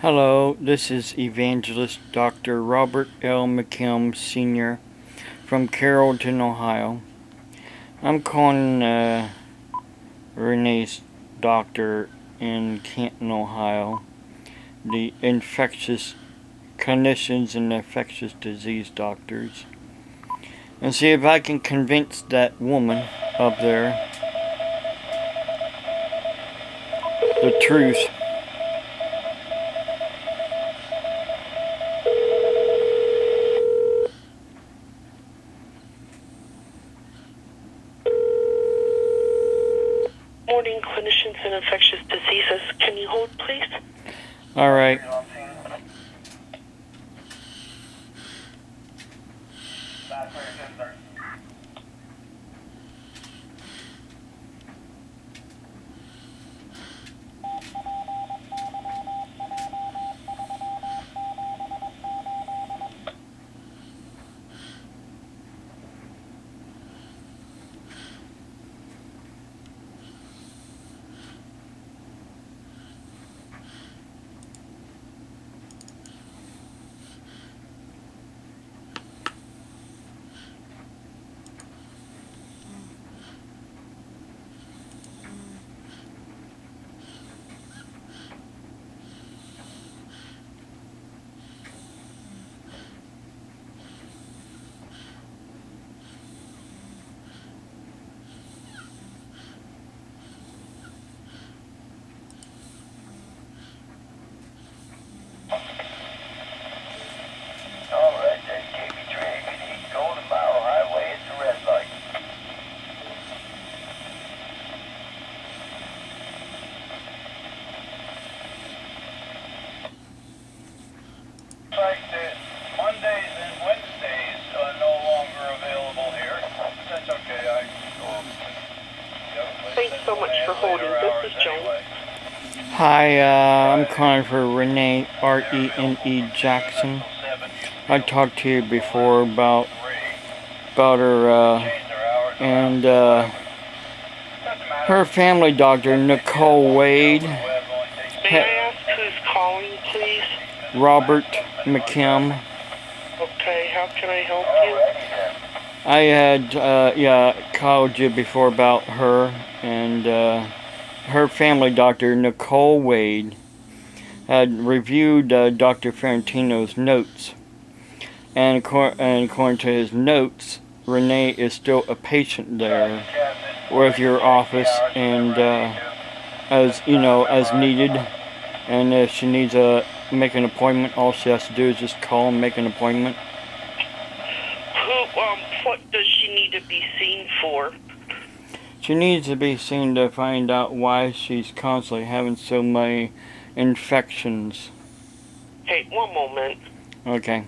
Hello, this is Evangelist Dr. Robert L. McKim, Sr. from Carrollton, Ohio. I'm calling Renee's doctor in Canton, Ohio, the infectious clinicians and infectious disease doctors, and see if I can convince that woman up there the truth. Morning, Clinicians and Infectious Diseases. Can you hold, please? All right. Mondays and Wednesdays are no longer available here. That's okay. Thanks so much for holding. This is Joan. Hi, I'm calling for Rene, R-E-N-E Jackson. I talked to you before about her and her family doctor, Nicole Wade. May I ask who's calling, please? Robert McKim. Okay, how can I help you? I had called you before about her and her family doctor, Nicole Wade, had reviewed Dr. Ferrantino's notes. And according to his notes, Rene is still a patient there with your office, and as needed. And if she needs to make an appointment, all she has to do is just call and make an appointment. What does she need to be seen for? She needs to be seen to find out why she's constantly having so many infections. Hey, one moment. Okay.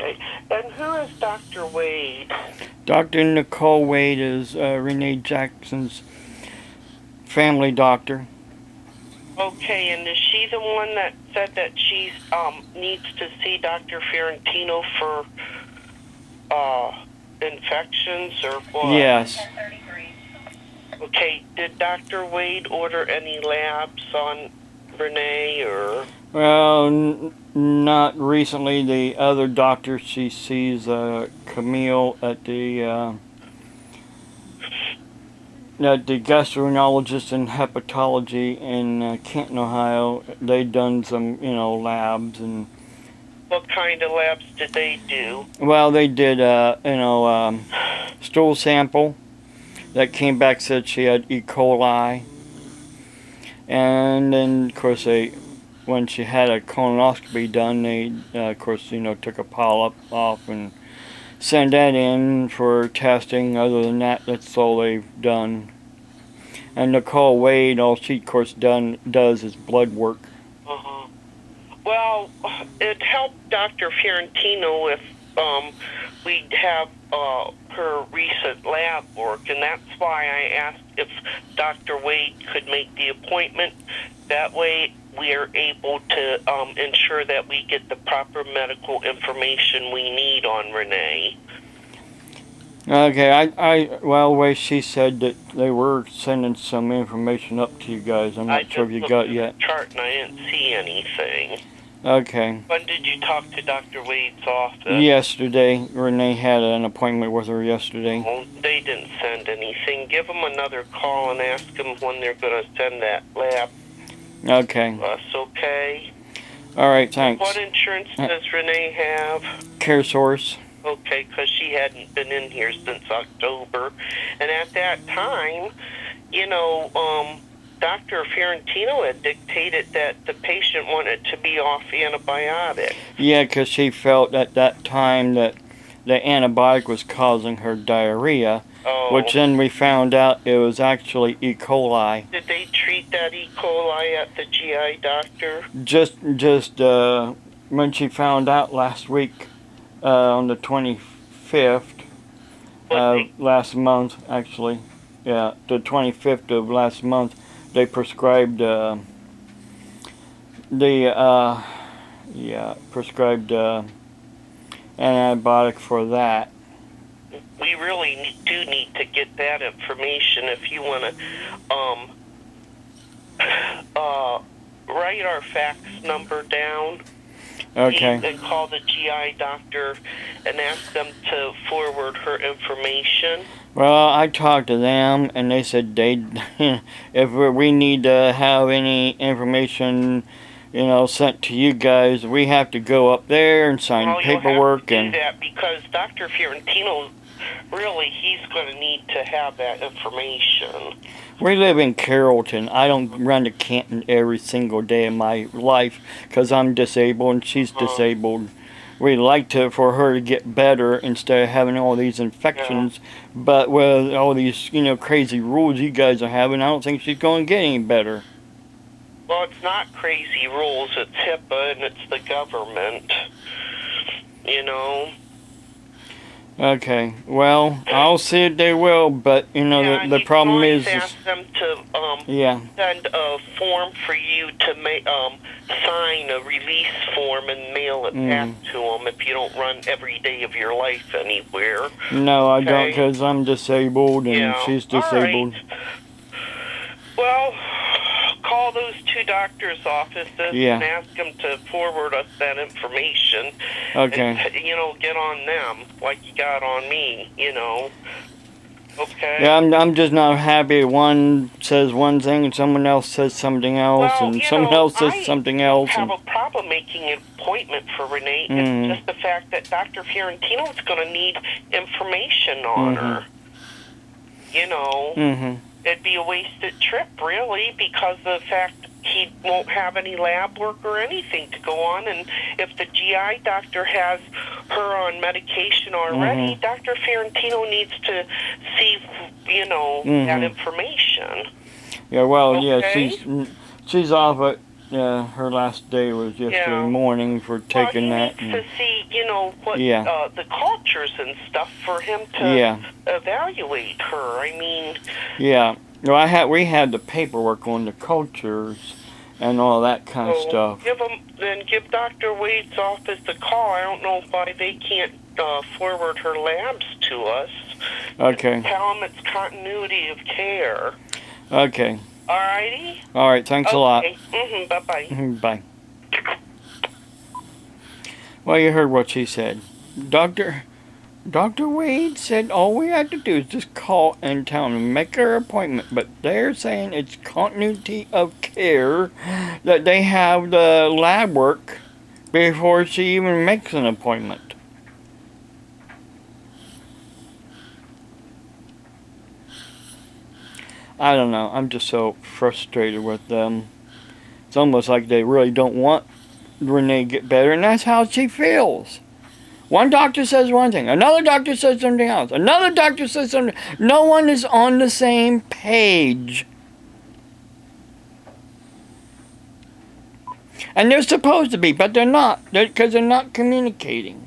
Okay. And who is Dr. Wade? Dr. Nicole Wade is Rene Jackson's family doctor. Okay, and is she the one that said that she needs to see Dr. Ferrantino for infections or what? Yes. Okay, did Dr. Wade order any labs on Rene or? Well, not recently. The other doctor she sees, Camille, at the that the gastroenterologist and hepatology in Canton, Ohio, they done some, labs and. What kind of labs did they do? Well, they did, stool sample that came back said she had E. coli, and then of course when she had a colonoscopy done, they of course took a polyp off and sent that in for testing. Other than that, that's all they've done. And Nicole Wade, all she of course does is blood work. Uh-huh. Well, it helped Dr. Fiorentino if we'd have her recent lab work, and that's why I asked if Dr. Wade could make the appointment. That way we are able to ensure that we get the proper medical information we need on Rene. Okay, well, the way she said that they were sending some information up to you guys. I'm not sure if you got it yet. I just looked at the chart and I didn't see anything. Okay. When did you talk to Dr. Wade's office? Yesterday. Renee had an appointment with her yesterday. Oh, they didn't send anything. Give them another call and ask them when they're going to send that lab Okay. to us, okay? All right, thanks. What insurance does Renee have? CareSource. Okay, because she hadn't been in here since October. And at that time, Dr. Fiorentino had dictated that the patient wanted to be off antibiotics. Yeah, because she felt at that time that the antibiotic was causing her diarrhea, which then we found out it was actually E. coli. Did they treat that E. coli at the GI doctor? Just when she found out last week, on the 25th, last month, actually. Yeah, the 25th of last month, they prescribed antibiotic for that. We really do need to get that information if you want to write our fax number down. Okay. And call the GI doctor and ask them to forward her information. Well, I talked to them, and they said if we need to have any information, sent to you guys, we have to go up there and sign paperwork. You'll have to do that because Dr. Fiorentino, really, he's going to need to have that information. We live in Carrollton. I don't run to Canton every single day of my life because I'm disabled and she's disabled. We'd like for her to get better instead of having all these infections. But with all these, crazy rules you guys are having, I don't think she's going to get any better. Well, it's not crazy rules. It's HIPAA and it's the government. Okay, well, I'll see if they will, but, the problem is... ask them to send a form for you to sign a release form and mail it back to them if you don't run every day of your life anywhere. No, I don't, because I'm disabled and she's disabled. Right. Well, call those two doctors' offices and ask them to forward us that information. Okay. And, get on them like you got on me, Okay. Yeah, I'm just not happy. One says one thing and someone else says something else, and someone else says something else. I have a problem making an appointment for Renee. It's just the fact that Dr. Fiorentino is going to need information on her. It'd be a wasted trip, really, because of the fact he won't have any lab work or anything to go on. And if the GI doctor has her on medication already, Dr. Fiorentino needs to see, that information. Yeah, well, she's off at, her last day was yesterday morning for taking that. He needs to see, what the cultures and stuff for him to evaluate her. I mean... Yeah. Well, we had the paperwork on the cultures and all that kind of stuff. Give Dr. Wade's office a call. I don't know why they can't forward her labs to us. Okay. Tell them it's continuity of care. Okay. Alrighty? Alright, thanks a lot. Bye-bye. Bye. Well, you heard what she said. Doctor Dr. Wade said all we had to do is just call and tell them to make our appointment, but they're saying it's continuity of care that they have the lab work before she even makes an appointment. I don't know. I'm just so frustrated with them. It's almost like they really don't want Rene to get better, and that's how she feels. One doctor says one thing, another doctor says something else, another doctor says something. No one is on the same page. And they're supposed to be, but they're not, because they're not communicating.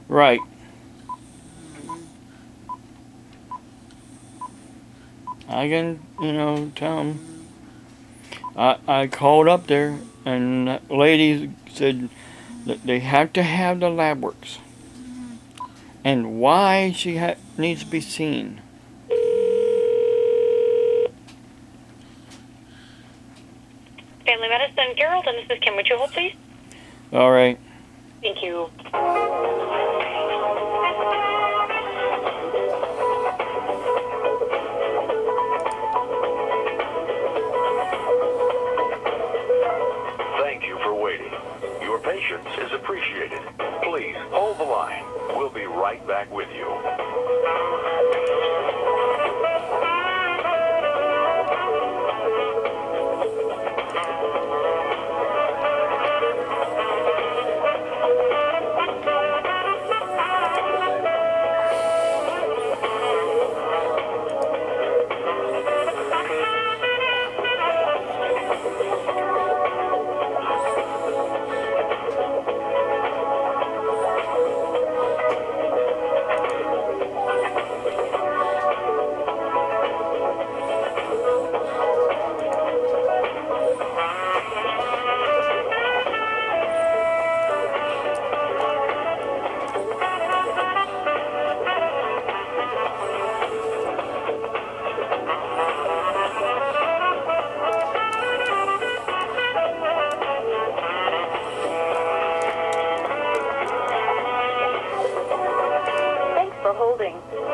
Right. I can, tell them. I called up there, and that lady said that they have to have the lab works. And why she needs to be seen. Family Medicine, Gerald, and this is Kim. Would you hold, please? All right. Thank you. Thank you for waiting. Your patience is appreciated. Please hold the line. We'll be right back with you.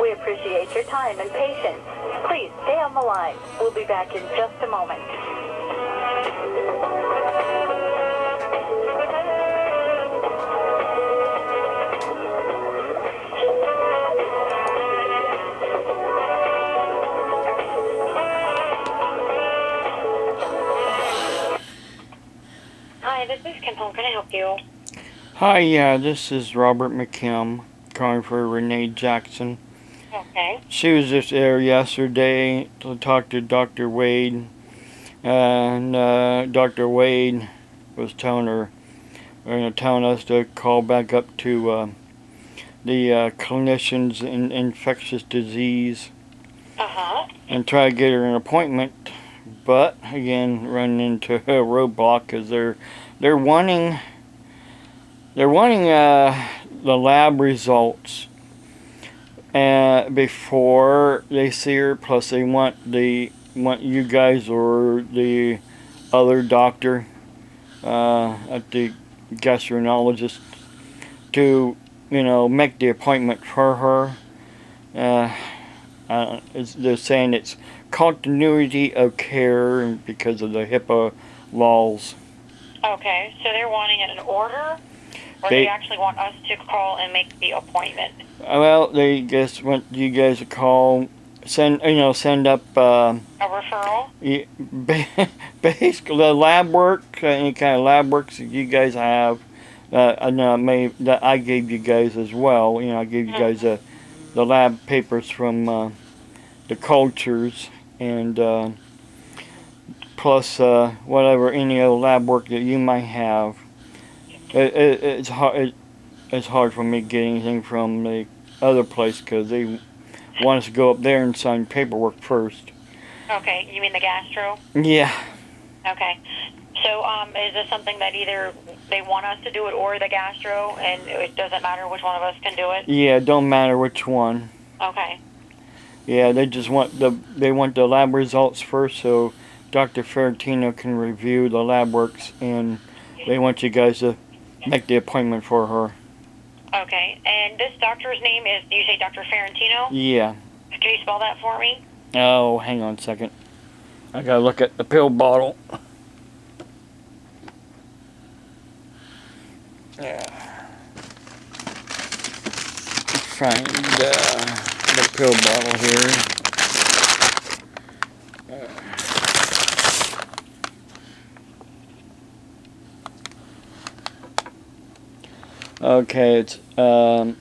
We appreciate your time and patience. Please stay on the line. We'll be back in just a moment. Hi, this is Kim. How can I help you? Hi, yeah, this is Robert McKim calling for Rene Jackson. Okay. She was just there yesterday to talk to Dr. Wade, and Dr. Wade was telling her, telling us to call back up to the Clinicians in Infectious Disease Uh-huh. and try to get her an appointment. But again, running into a roadblock because they're wanting the lab results before they see her. Plus, they want you guys or the other doctor at the gastroenterologist to make the appointment for her. They're saying it's continuity of care because of the HIPAA laws. Okay, so they're wanting it in order, or they actually want us to call and make the appointment? Well, they just want you guys to call, send up A referral? basically the lab work, any kind of lab works that you guys have. That I gave you guys as well. I gave you guys the lab papers from the cultures and plus whatever any other lab work that you might have. It's hard. It's hard for me to get anything from the other place because they want us to go up there and sign paperwork first. Okay, you mean the gastro? Yeah. Okay. So, is this something that either they want us to do it or the gastro, and it doesn't matter which one of us can do it? Yeah, it don't matter which one. Okay. Yeah, they just want the lab results first, so Dr. Ferrantino can review the lab works, and they want you guys to make the appointment for her. Okay, and this doctor's name is, do you say Dr. Ferrantino? Yeah. Can you spell that for me? Oh, hang on a second. I gotta look at the pill bottle. Find the pill bottle here. Okay, it's FIORENTINO.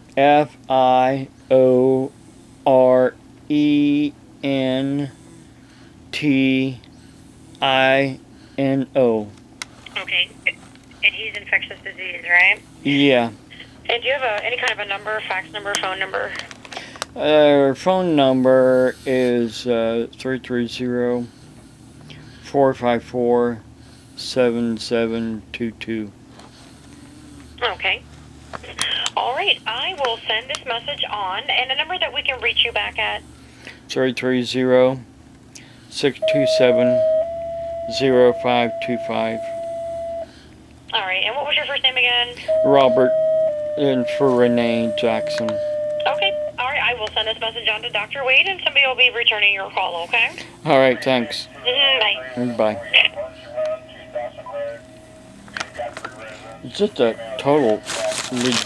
Okay, and he's infectious disease, right? Yeah. And do you have any kind of a number, fax number, phone number? Our phone number is 330-454-7722. Okay. All right, I will send this message on, and the number that we can reach you back at? 330-627-0525. All right, and what was your first name again? Robert, and for Rene Jackson. Okay, all right, I will send this message on to Dr. Wade, and somebody will be returning your call, okay? All right, thanks. Bye. Bye. It's just a total ridiculous,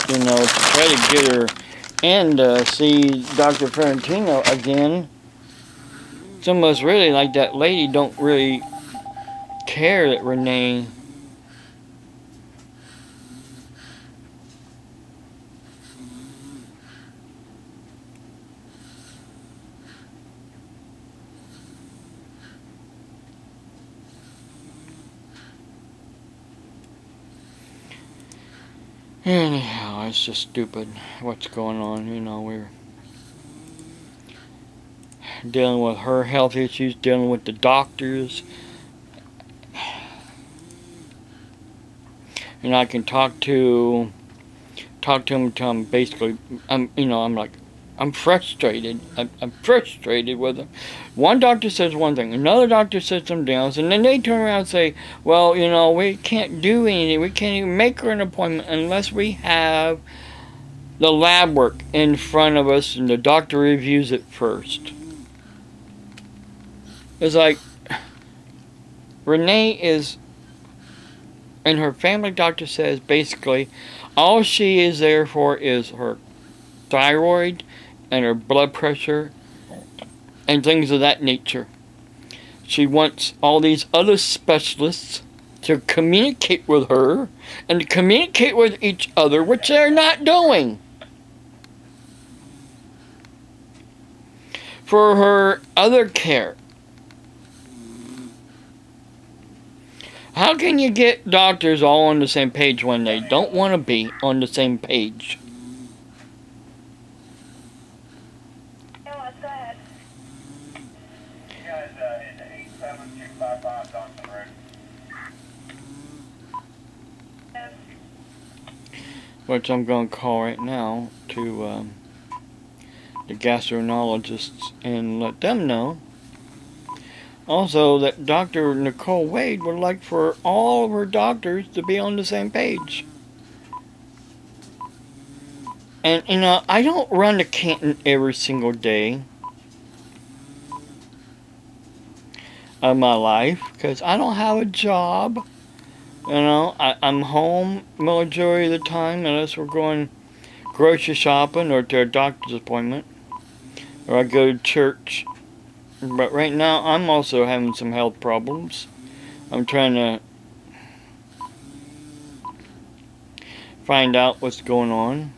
to try to get her and see Dr. Ferrantino again. It's almost really like that lady don't really care that Rene. Anyhow, it's just stupid what's going on. We're dealing with her health issues, dealing with the doctors. And I can talk to him, tell him basically, I'm frustrated. I'm frustrated with him. One doctor says one thing, another doctor says something else, and then they turn around and say, well, we can't do anything. We can't even make her an appointment unless we have the lab work in front of us and the doctor reviews it first. It's like Rene is, and her family doctor says basically all she is there for is her thyroid and her blood pressure and things of that nature. She wants all these other specialists to communicate with her and to communicate with each other, which they're not doing. For her other care. How can you get doctors all on the same page when they don't want to be on the same page? You guys hit 87255 Johnson Road. Which I'm going to call right now to the gastroenterologists and let them know. Also, that Dr. Nicole Wade would like for all of her doctors to be on the same page. And, I don't run to Canton every single day of my life because I don't have a job. I'm home majority of the time unless we're going grocery shopping or to a doctor's appointment. Or I go to church. But right now, I'm also having some health problems. I'm trying to find out what's going on.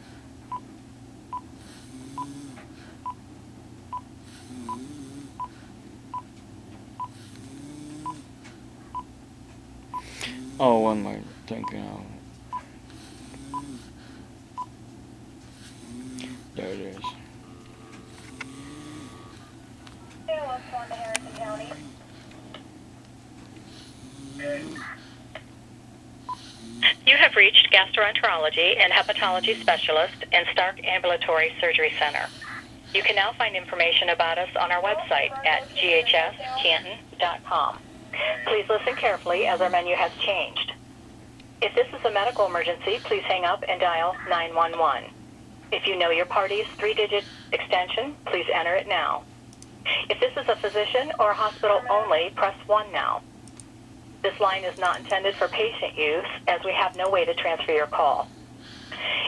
Oh, what am I thinking of? There it is. You have reached Gastroenterology and Hepatology Specialist in Stark Ambulatory Surgery Center. You can now find information about us on our website at ghscanton.com. Please listen carefully as our menu has changed. If this is a medical emergency, please hang up and dial 911. If you know your party's 3-digit extension, please enter it now. If this is a physician or a hospital only, press 1 now. This line is not intended for patient use, as we have no way to transfer your call.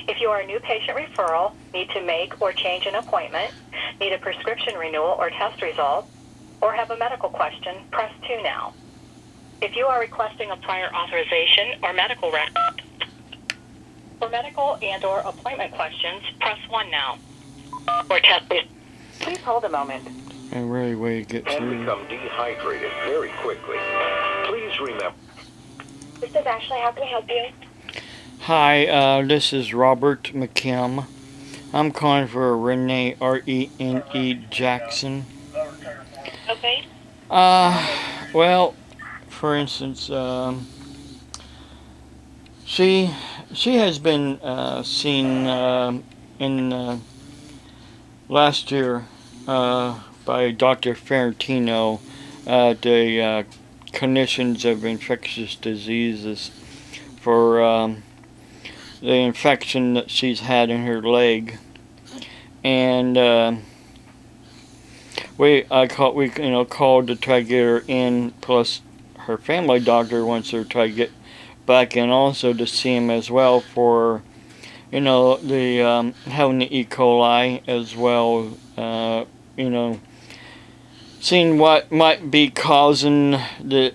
If you are a new patient referral, need to make or change an appointment, need a prescription renewal or test result, or have a medical question, press 2 now. If you are requesting a prior authorization or medical record, for medical and/or appointment questions, press 1 now. For test, please hold a moment. And really way to get And through. become dehydrated very quickly. Please remember. This is Ashley. How can I help you? Hi, this is Robert McKim. I'm calling for Rene, R-E-N-E Jackson. Okay. Well, for instance, she has been seen in last year by Dr. Ferrantino at the Clinicians of Infectious Diseases for the infection that she's had in her leg, and we called to try to get her in. Plus, her family doctor wants her to try to get back in also to see him as well for the having the E. coli as well. Seeing what might be causing the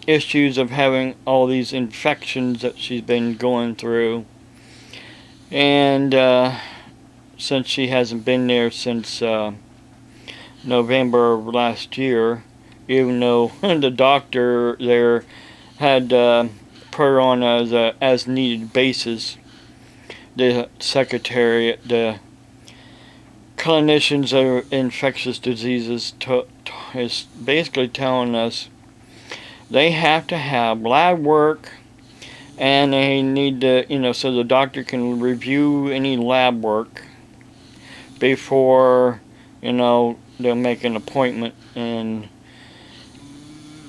issues of having all these infections that she's been going through. And since she hasn't been there since November of last year, even though the doctor there had put her on as a as needed basis, the secretary, the Clinicians of Infectious Diseases is basically telling us they have to have lab work, and they need to, so the doctor can review any lab work before, they'll make an appointment. And,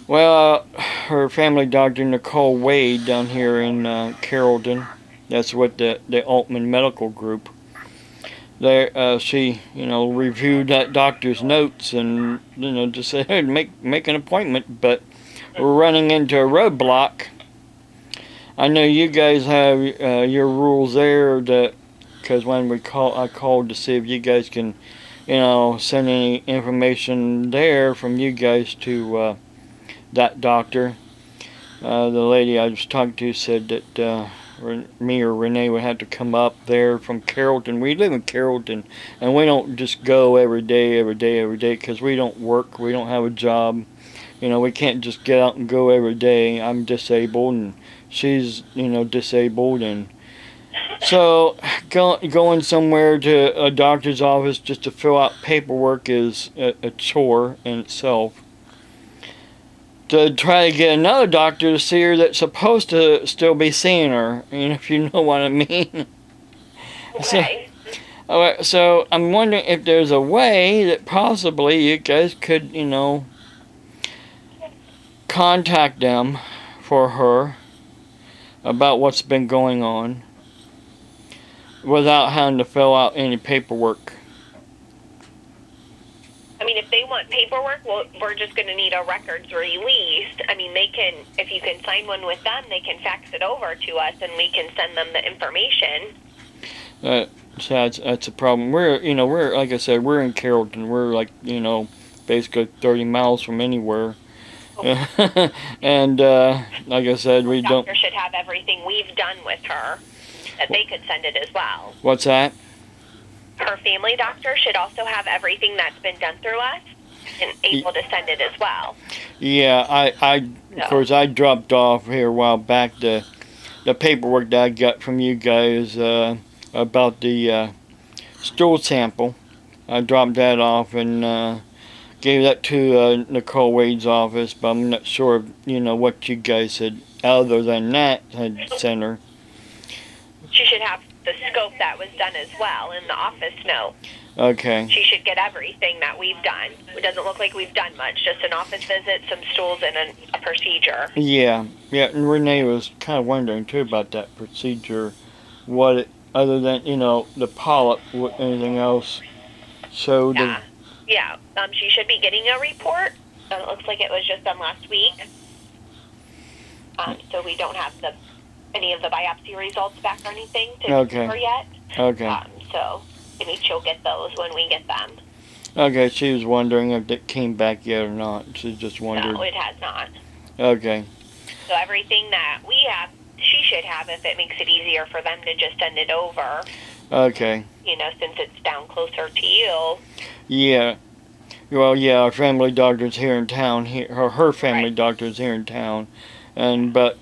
well, her family doctor, Nicole Wade, down here in Carrollton, that's what the Altman Medical Group, there, she, reviewed that doctor's notes and, just said, hey, make an appointment, but we're running into a roadblock. I know you guys have your rules there, that because when I called to see if you guys can, send any information there from you guys to that doctor. The lady I was talking to said that me or Rene would have to come up there from Carrollton. We live in Carrollton, and we don't just go every day, because we don't work, we don't have a job. We can't just get out and go every day. I'm disabled, and she's, disabled, and so going somewhere to a doctor's office just to fill out paperwork is a chore in itself. To try to get another doctor to see her that's supposed to still be seeing her, if you know what I mean. Okay. So I'm wondering if there's a way that possibly you guys could, contact them for her about what's been going on without having to fill out any paperwork. I mean, if they want paperwork, well, we're just going to need our records released. I mean, they can, if you can sign one with them, they can fax it over to us, and we can send them the information. That's a problem. We're like I said, we're in Carrollton. We're like, basically 30 miles from anywhere. Okay. And like I said, we don't. Doctor should have everything we've done with her, that they could send it as well. What's that? Her family doctor should also have everything that's been done through us and able to send it as well. Yeah, of course, I dropped off here a while back the paperwork that I got from you guys about the stool sample. I dropped that off and gave that to Nicole Wade's office, but I'm not sure, what you guys had, other than that, had sent her. She should have the scope that was done as well in the office note. Okay. She should get everything that we've done. It doesn't look like we've done much, just an office visit, some stools, and a procedure. Yeah. Yeah, and Rene was kind of wondering, too, about that procedure. What it, other than, the polyp, what anything else showed. Yeah. She should be getting a report. It looks like it was just done last week. So we don't have any of the biopsy results back or anything to Okay. her yet. Okay. So maybe she'll get those when we get them. Okay, she was wondering if it came back yet or not. She just wondered. No, it has not. Okay. So everything that we have, she should have if it makes it easier for them to just send it over. Okay. Since it's down closer to you. Yeah. Well, yeah, our family doctor's here in town. Her family Right. doctor's here in town. But,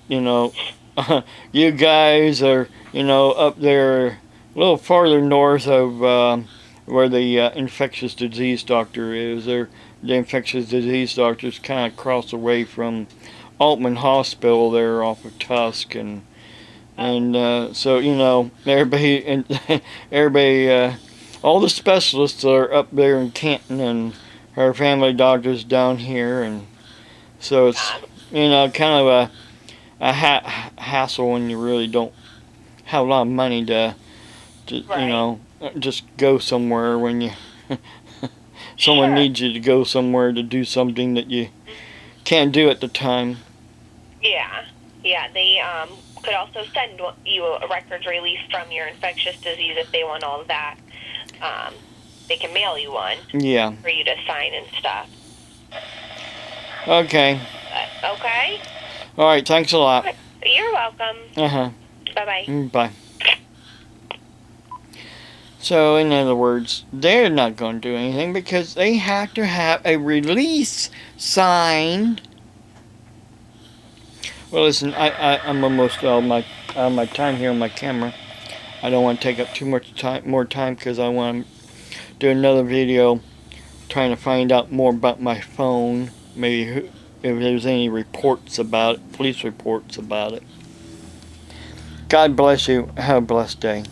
you guys are, up there a little farther north of where the infectious disease doctor is. The infectious disease doctor's kind of across away from Altman Hospital there off of Tusk. So, everybody, all the specialists are up there in Canton, and her family doctor's down here, and so it's, kind of a hassle when you really don't have a lot of money to Right. just go somewhere when you someone Sure. needs you to go somewhere to do something that you can't do at the time. Yeah. They could also send you a records release from your infectious disease if they want all of that. They can mail you one Yeah. for you to sign and stuff. Okay. Okay? All right. Thanks a lot. You're welcome. Uh-huh. Bye-bye. Bye. So, in other words, they're not going to do anything because they have to have a release signed. Well, listen, I'm almost out of my time here on my camera. I don't want to take up too much more time, because I want to do another video trying to find out more about my phone. Maybe if there's any reports about it, police reports about it. God bless you. Have a blessed day.